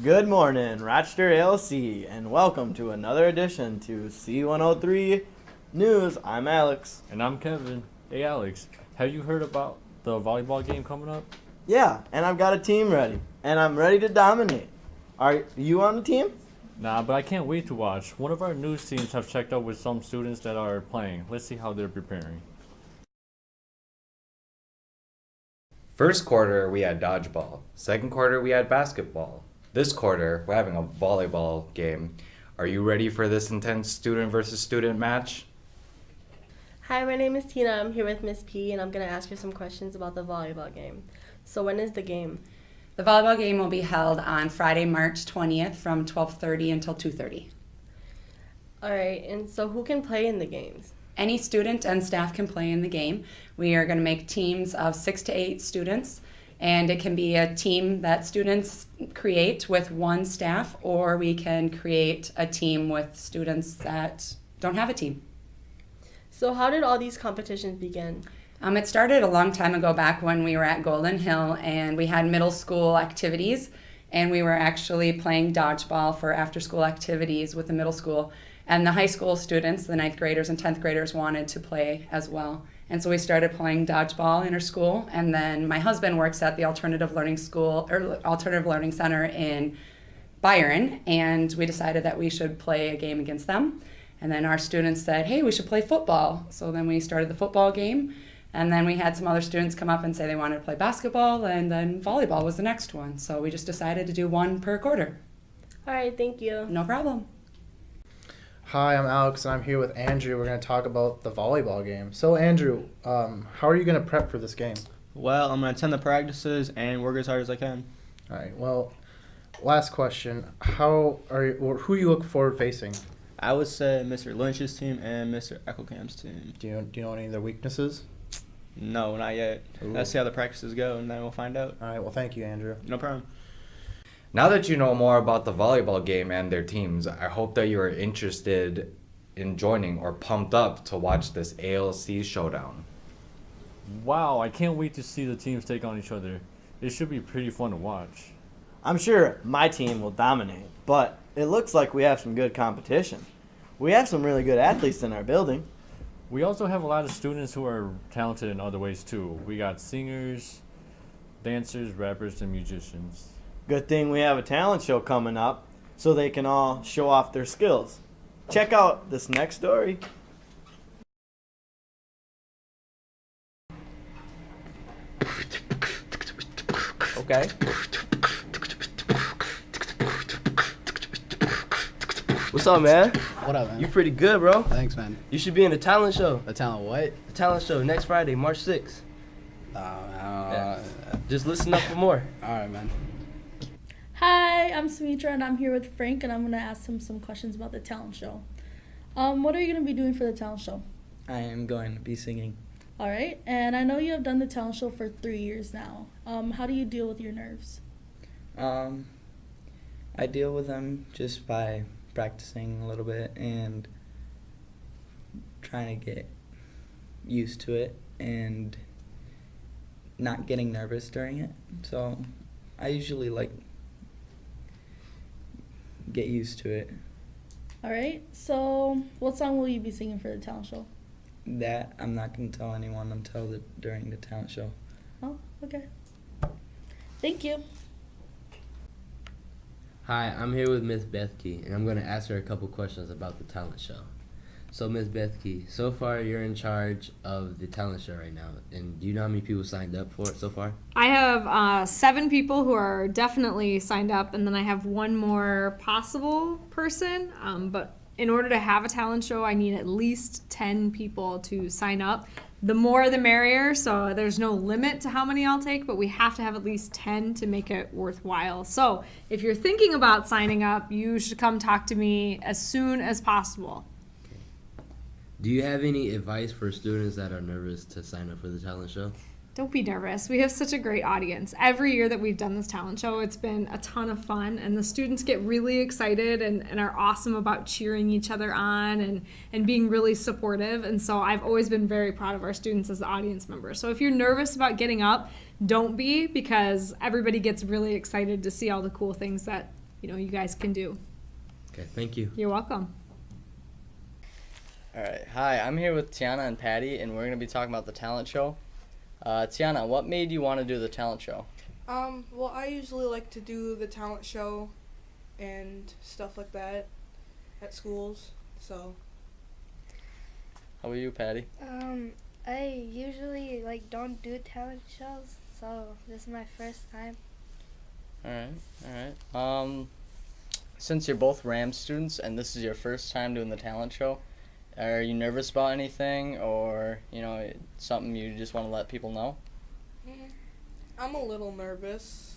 Good morning, Rochester ALC, and welcome to another edition to C103 News. I'm Alex. And I'm Kevin. Hey Alex, have you heard about the volleyball game coming up? Yeah, and I've got a team ready, and I'm ready to dominate. Are you on the team? Nah, but I can't wait to watch. One of our news teams have checked out with some students that are playing. Let's see how they're preparing. First quarter, we had dodgeball. Second quarter, we had basketball. This quarter, we're having a volleyball game. Are you ready for this intense student versus student match? Hi, my name is Tina. I'm here with Miss P, and I'm going to ask her some questions about the volleyball game. So when is the game? The volleyball game will be held on Friday, March 20th from 12:30 until 2:30. All right, and so who can play in the games? Any student and staff can play in the game. We are going to make teams of 6 to 8 students, and it can be a team that students create with one staff, or we can create a team with students that don't have a team. So how did all these competitions begin? It started a long time ago, back when we were at Golden Hill, and we had middle school activities, and we were actually playing dodgeball for after-school activities with the middle school. And the high school students, the 9th graders and 10th graders, wanted to play as well. And so we started playing dodgeball in our school. And then my husband works at the Alternative Learning Center in Byron, and we decided that we should play a game against them. And then our students said, hey, we should play football. So then we started the football game. And then we had some other students come up and say they wanted to play basketball, and then volleyball was the next one. So we just decided to do one per quarter. All right, thank you. No problem. Hi, I'm Alex, and I'm here with Andrew. We're going to talk about the volleyball game. So, Andrew, how are you going to prep for this game? Well, I'm going to attend the practices and work as hard as I can. All right. Well, last question: who you look forward facing? I would say Mr. Lynch's team and Mr. Eckelkamp's team. Do you know any of their weaknesses? No, not yet. Ooh. Let's see how the practices go, and then we'll find out. All right. Well, thank you, Andrew. No problem. Now that you know more about the volleyball game and their teams, I hope that you are interested in joining or pumped up to watch this ALC showdown. Wow, I can't wait to see the teams take on each other. It should be pretty fun to watch. I'm sure my team will dominate, but it looks like we have some good competition. We have some really good athletes in our building. We also have a lot of students who are talented in other ways too. We got singers, dancers, rappers, and musicians. Good thing we have a talent show coming up so they can all show off their skills. Check out this next story. Okay. What's up, man? What up, man? You pretty good, bro. Thanks, man. You should be in the talent show. The talent what? The talent show next Friday, March 6th. Just listen up for more. All right, man. Hi, I'm Sumitra, and I'm here with Frank, and I'm going to ask him some questions about the talent show. What are you going to be doing for the talent show? I am going to be singing. All right, and I know you have done the talent show for 3 years now. How do you deal with your nerves? I deal with them just by practicing a little bit and trying to get used to it and not getting nervous during it. So I usually get used to it. All right, so what song will you be singing for the talent show? That I'm not going to tell anyone until during the talent show. Oh, okay. Thank you. Hi, I'm here with Miss Baethke, and I'm going to ask her a couple questions about the talent show. So, Miss Baethke, so far you're in charge of the talent show right now, and do you know how many people signed up for it so far? I have 7 people who are definitely signed up, and then I have one more possible person, but in order to have a talent show, I need at least 10 people to sign up. The more the merrier, so there's no limit to how many I'll take, but we have to have at least 10 to make it worthwhile. So if you're thinking about signing up, you should come talk to me as soon as possible. Okay. Do you have any advice for students that are nervous to sign up for the talent show? Don't be nervous. We have such a great audience. Every year that we've done this talent show, it's been a ton of fun, and the students get really excited and are awesome about cheering each other on and being really supportive. And so I've always been very proud of our students as the audience members. So if you're nervous about getting up, don't be, because everybody gets really excited to see all the cool things that you guys can do. Okay, thank you. You're welcome. All right. Hi, I'm here with Tiana and Patty, and we're going to be talking about the talent show. Tiana, what made you want to do the talent show? Well, I usually like to do the talent show and stuff like that at schools, so. How about you, Patty? I usually don't do talent shows, so this is my first time. All right. Since you're both Rams students and this is your first time doing the talent show, are you nervous about anything, or something you just want to let people know? I'm a little nervous.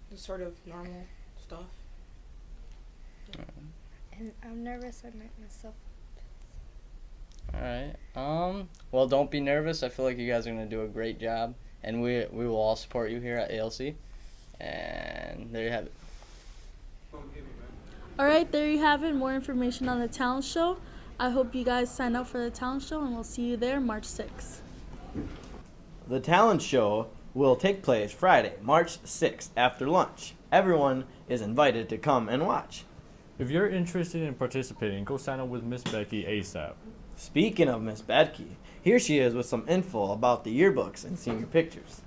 Just sort of normal stuff. And I'm nervous I make myself. All right. Well, don't be nervous. I feel like you guys are going to do a great job, and we will all support you here at ALC. And there you have it. All right, there you have it. More information on the talent show. I hope you guys sign up for the talent show, and we'll see you there March 6th. The talent show will take place Friday, March 6th after lunch. Everyone is invited to come and watch. If you're interested in participating, go sign up with Miss Baethke ASAP. Speaking of Miss Baethke, here she is with some info about the yearbooks and senior pictures.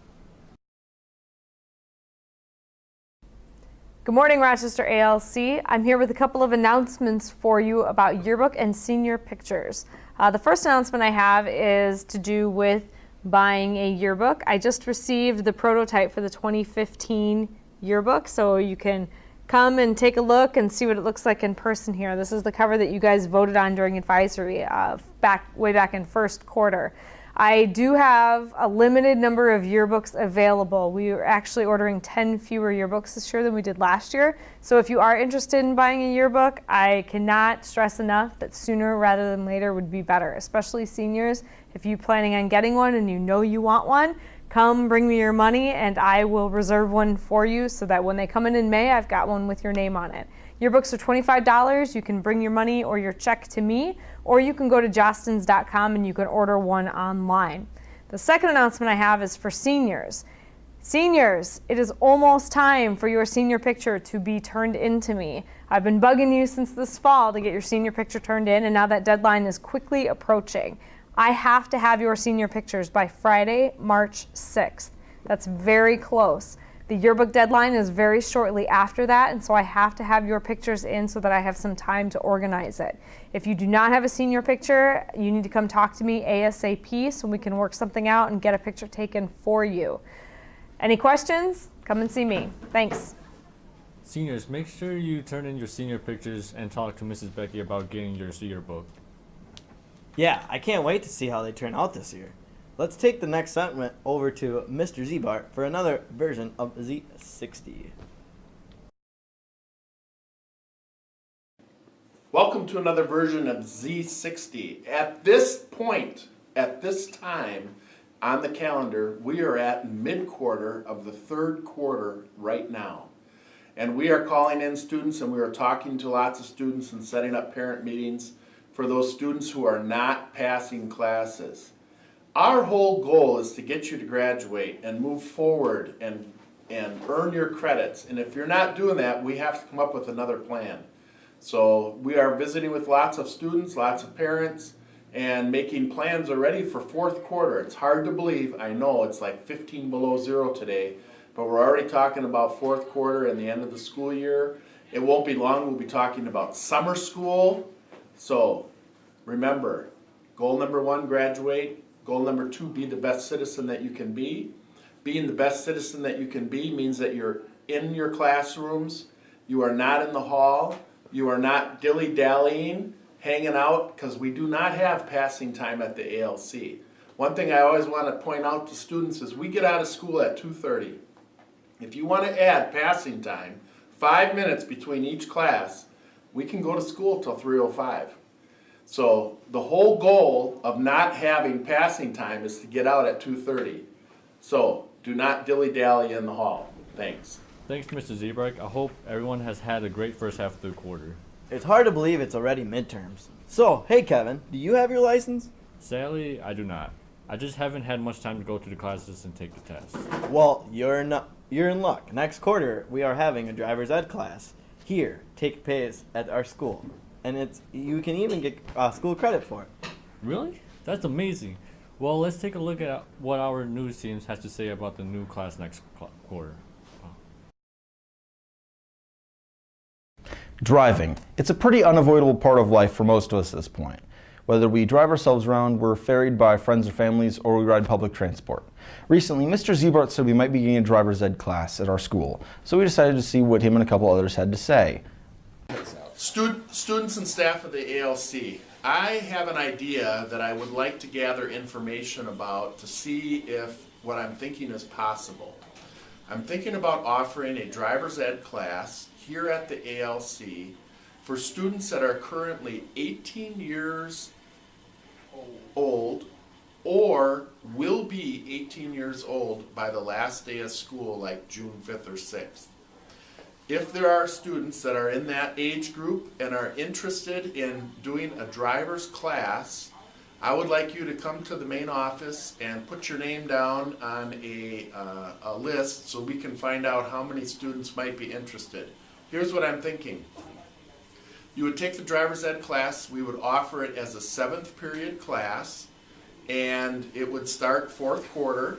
Good morning, Rochester ALC. I'm here with a couple of announcements for you about yearbook and senior pictures. The first announcement I have is to do with buying a yearbook. I just received the prototype for the 2015 yearbook, so you can come and take a look and see what it looks like in person here. This is the cover that you guys voted on during advisory way back in first quarter. I do have a limited number of yearbooks available. We are actually ordering 10 fewer yearbooks this year than we did last year. So if you are interested in buying a yearbook, I cannot stress enough that sooner rather than later would be better, especially seniors. If you're planning on getting one and you want one, come bring me your money and I will reserve one for you so that when they come in May, I've got one with your name on it. Yearbooks are $25. You can bring your money or your check to me, or you can go to jostens.com and you can order one online. The second announcement I have is for seniors. Seniors, it is almost time for your senior picture to be turned in to me. I've been bugging you since this fall to get your senior picture turned in, and now that deadline is quickly approaching. I have to have your senior pictures by Friday, March 6th. That's very close. The yearbook deadline is very shortly after that, and so I have to have your pictures in so that I have some time to organize it. If you do not have a senior picture, you need to come talk to me ASAP so we can work something out and get a picture taken for you. Any questions? Come and see me. Thanks. Seniors, make sure you turn in your senior pictures and talk to Mrs. Baethke about getting your yearbook. Yeah, I can't wait to see how they turn out this year. Let's take the next segment over to Mr. Zbart for another version of Z60. Welcome to another version of Z60. At this point, at this time on the calendar, we are at mid-quarter of the third quarter right now. And we are calling in students and we are talking to lots of students and setting up parent meetings for those students who are not passing classes. Our whole goal is to get you to graduate and move forward and earn your credits. And if you're not doing that, we have to come up with another plan. So we are visiting with lots of students, lots of parents, and making plans already for fourth quarter. It's hard to believe. I know it's like 15 below zero today, but we're already talking about fourth quarter and the end of the school year. It won't be long. We'll be talking about summer school. So remember, goal number 1, graduate. Goal number 2, be the best citizen that you can be. Being the best citizen that you can be means that you're in your classrooms, you are not in the hall, you are not dilly-dallying, hanging out, because we do not have passing time at the ALC. One thing I always want to point out to students is we get out of school at 2:30. If you want to add passing time, 5 minutes between each class, we can go to school till 3:05. So the whole goal of not having passing time is to get out at 2:30. So do not dilly-dally in the hall. Thanks. Thanks, Mr. Zbart. I hope everyone has had a great first half of the quarter. It's hard to believe it's already midterms. So, hey Kevin, do you have your license? Sadly, I do not. I just haven't had much time to go to the classes and take the test. Well, you're not you're in luck. Next quarter, we are having a driver's ed class here, take pays at our school. And you can even get school credit for it. Really? That's amazing. Well, let's take a look at what our news teams has to say about the new class next quarter. Driving. It's a pretty unavoidable part of life for most of us at this point. Whether we drive ourselves around, we're ferried by friends or families, or we ride public transport. Recently, Mr. Zebart said we might be getting a driver's ed class at our school, so we decided to see what him and a couple others had to say. Students and staff of the ALC, I have an idea that I would like to gather information about to see if what I'm thinking is possible. I'm thinking about offering a driver's ed class here at the ALC for students that are currently 18 years old or will be 18 years old by the last day of school, like June 5th or 6th. If there are students that are in that age group and are interested in doing a driver's class, I would like you to come to the main office and put your name down on a list so we can find out how many students might be interested. Here's what I'm thinking. You would take the driver's ed class, we would offer it as a 7th period class, and it would start 4th quarter,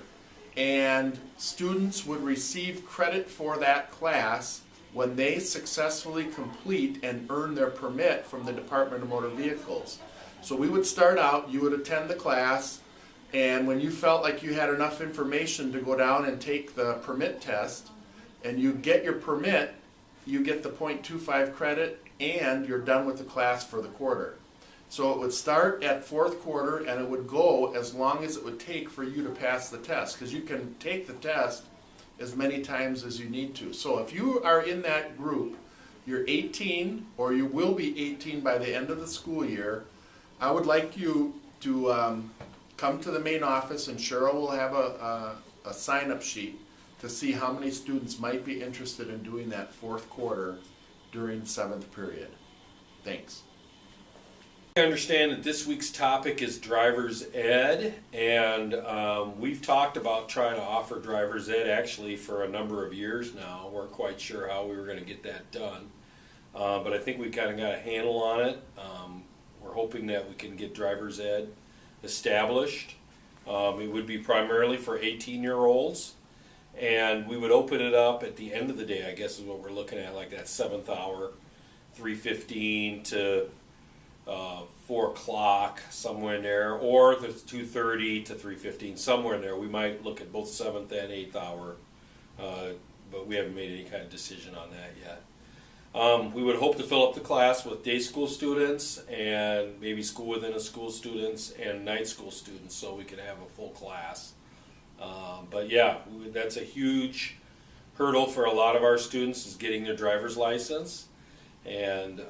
and students would receive credit for that class when they successfully complete and earn their permit from the Department of Motor Vehicles. So we would start out, you would attend the class, and when you felt like you had enough information to go down and take the permit test, and you get your permit, you get the .25 credit, and you're done with the class for the quarter. So it would start at 4th quarter, and it would go as long as it would take for you to pass the test, because you can take the test as many times as you need to. So if you are in that group, you're 18 or you will be 18 by the end of the school year, I would like you to come to the main office, and Cheryl will have a sign-up sheet to see how many students might be interested in doing that 4th quarter during 7th period. Thanks. I understand that this week's topic is driver's ed, and we've talked about trying to offer driver's ed actually for a number of years now. We're quite sure how we were going to get that done, but I think we kind of got a handle on it. We're hoping that we can get driver's ed established. It would be primarily for 18-year-olds, and we would open it up at the end of the day, I guess is what we're looking at, like that 7th hour, 3:15 to 4 o'clock, somewhere in there, or the 2:30 to 3:15, somewhere in there. We might look at both 7th and 8th hour, but we haven't made any kind of decision on that yet. We would hope to fill up the class with day school students and maybe school within a school students and night school students, so we could have a full class. But yeah, that's a huge hurdle for a lot of our students, is getting their driver's license. And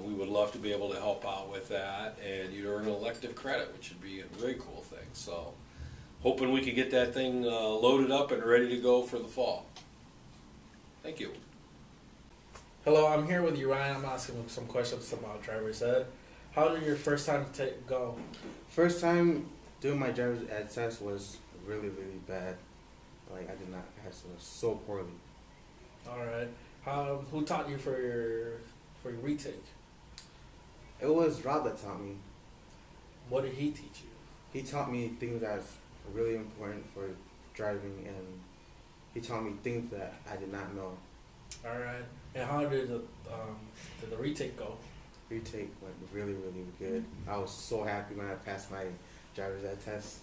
we would love to be able to help out with that, and you'd earn an elective credit, which would be a very cool thing. So hoping we can get that thing loaded up and ready to go for the fall. Thank you. Hello, I'm here with Uriah. I'm asking some questions about driver's ed. How did your first time go? First time doing my driver's ed test was really, really bad. Like, I passed it so poorly. All right. Who taught you for your retake? It was Rob that taught me. What did he teach you? He taught me things that's really important for driving, and he taught me things that I did not know. All right. And how did the retake go? Retake went really, really good. I was so happy when I passed my driver's ed test.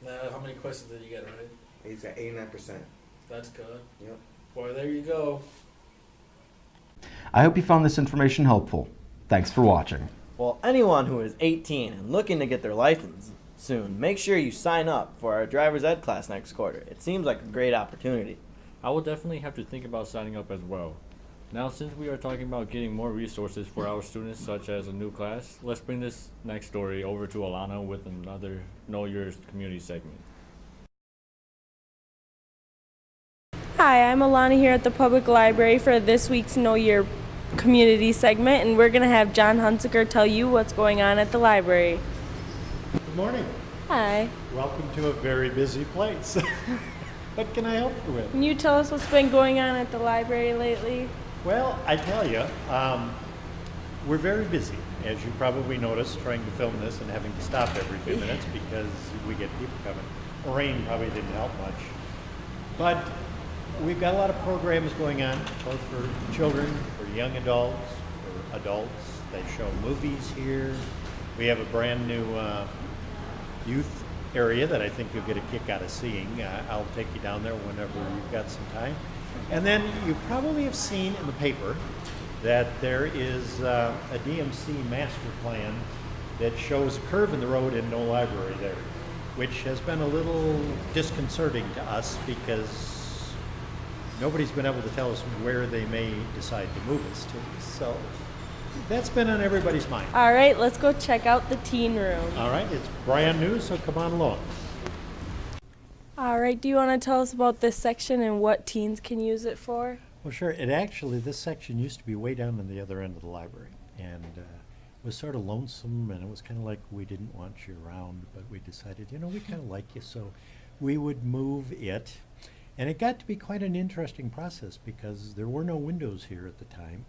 How many questions did you get right? He's at 89%. That's good. Yep. Boy, there you go. I hope you found this information helpful. Thanks for watching. Well, anyone who is 18 and looking to get their license soon, make sure you sign up for our driver's ed class next quarter. It seems like a great opportunity. I will definitely have to think about signing up as well. Now, since we are talking about getting more resources for our students, such as a new class, let's bring this next story over to Alana with another Know Your Community segment. Hi, I'm Alana here at the Public Library for this week's Know Your Community segment, and we're going to have John Hunsaker tell you what's going on at the library. Good morning. Hi. Welcome to a very busy place. What can I help you with? Can you tell us what's been going on at the library lately? Well, I tell you, we're very busy, as you probably noticed, trying to film this and having to stop every few minutes because we get people coming. Rain probably didn't help much. But we've got a lot of programs going on, both for children, for young adults, for adults. They show movies here. We have a brand new youth area that I think you'll get a kick out of seeing. I'll take you down there whenever you've got some time. And then you probably have seen in the paper that there is a DMC master plan that shows a curve in the road and no library there, which has been a little disconcerting to us because nobody's been able to tell us where they may decide to move us to. So that's been on everybody's mind. All right, let's go check out the teen room. All right, it's brand new, so come on along. All right, do you want to tell us about this section and what teens can use it for? Well, sure. This section used to be way down on the other end of the library, and it was sort of lonesome, and it was kind of like we didn't want you around, but we decided, we kind of like you, so we would move it. And it got to be quite an interesting process because there were no windows here at the time.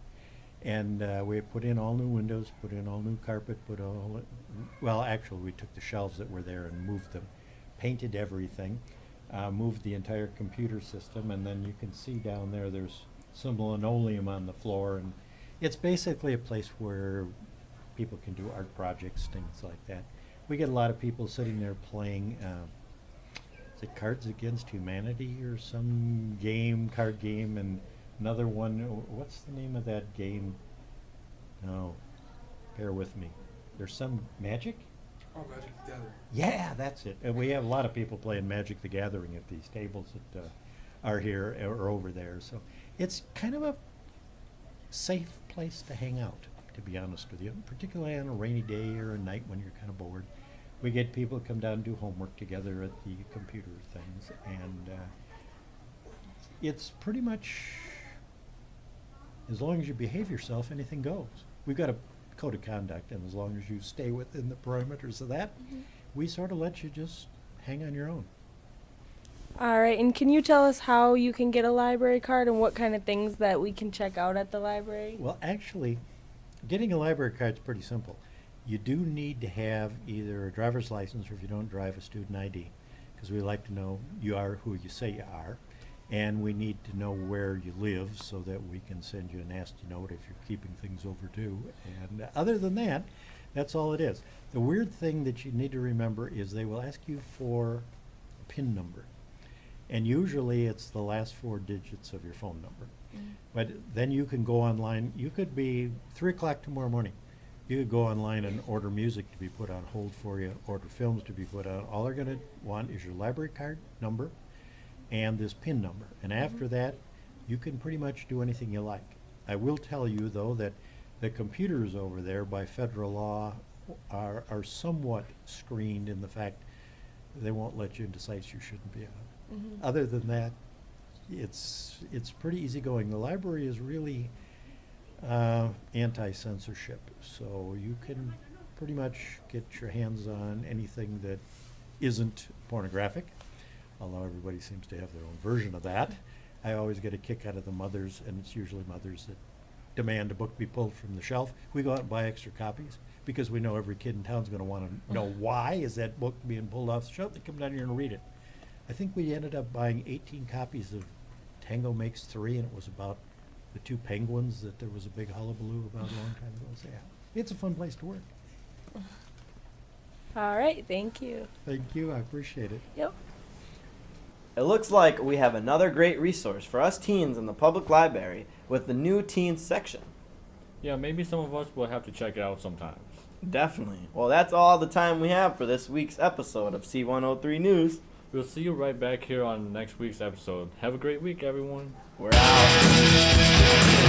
And we put in all new windows, put in all new carpet, actually we took the shelves that were there and moved them, painted everything, moved the entire computer system, and then you can see down there there's some linoleum on the floor, and it's basically a place where people can do art projects, things like that. We get a lot of people sitting there playing, is it Cards Against Humanity or some card game, and another one, what's the name of that game? No, bear with me. There's some Magic? Oh, Magic the Gathering. Yeah, that's it. And we have a lot of people playing Magic the Gathering at these tables that are here or over there. So it's kind of a safe place to hang out, to be honest with you, particularly on a rainy day or a night when you're kind of bored. We get people come down and do homework together at the computer things, and it's pretty much, as long as you behave yourself, anything goes. We've got a code of conduct, and as long as you stay within the parameters of that, we sort of let you just hang on your own. All right, and can you tell us how you can get a library card and what kind of things that we can check out at the library? Well, actually, getting a library card is pretty simple. You do need to have either a driver's license, or if you don't drive, a student ID, because we like to know you are who you say you are. And we need to know where you live so that we can send you a nasty note if you're keeping things overdue. And other than that, that's all it is. The weird thing that you need to remember is they will ask you for a PIN number. And usually it's the last 4 digits of your phone number. But then you can go online. You could be 3 o'clock tomorrow morning. You could go online and order music to be put on hold for you, order films to be put on. All they're going to want is your library card number and this PIN number. And after that, you can pretty much do anything you like. I will tell you, though, that the computers over there, by federal law, are somewhat screened in the fact they won't let you into sites you shouldn't be on. Other than that, it's pretty easygoing. The library is really anti-censorship, so you can pretty much get your hands on anything that isn't pornographic, although everybody seems to have their own version of that. I always get a kick out of the mothers, and it's usually mothers that demand a book be pulled from the shelf. We go out and buy extra copies because we know every kid in town's going to want to know why is that book being pulled off the shelf. They come down here and read it. I think we ended up buying 18 copies of Tango Makes 3, and it was about the 2 penguins that there was a big hullabaloo about a long time ago. So yeah, it's a fun place to work. All right, thank you. Thank you, I appreciate it. Yep. It looks like we have another great resource for us teens in the public library with the new teens section. Yeah, maybe some of us will have to check it out sometimes. Definitely. Well, that's all the time we have for this week's episode of C103 News. We'll see you right back here on next week's episode. Have a great week, everyone. We're out.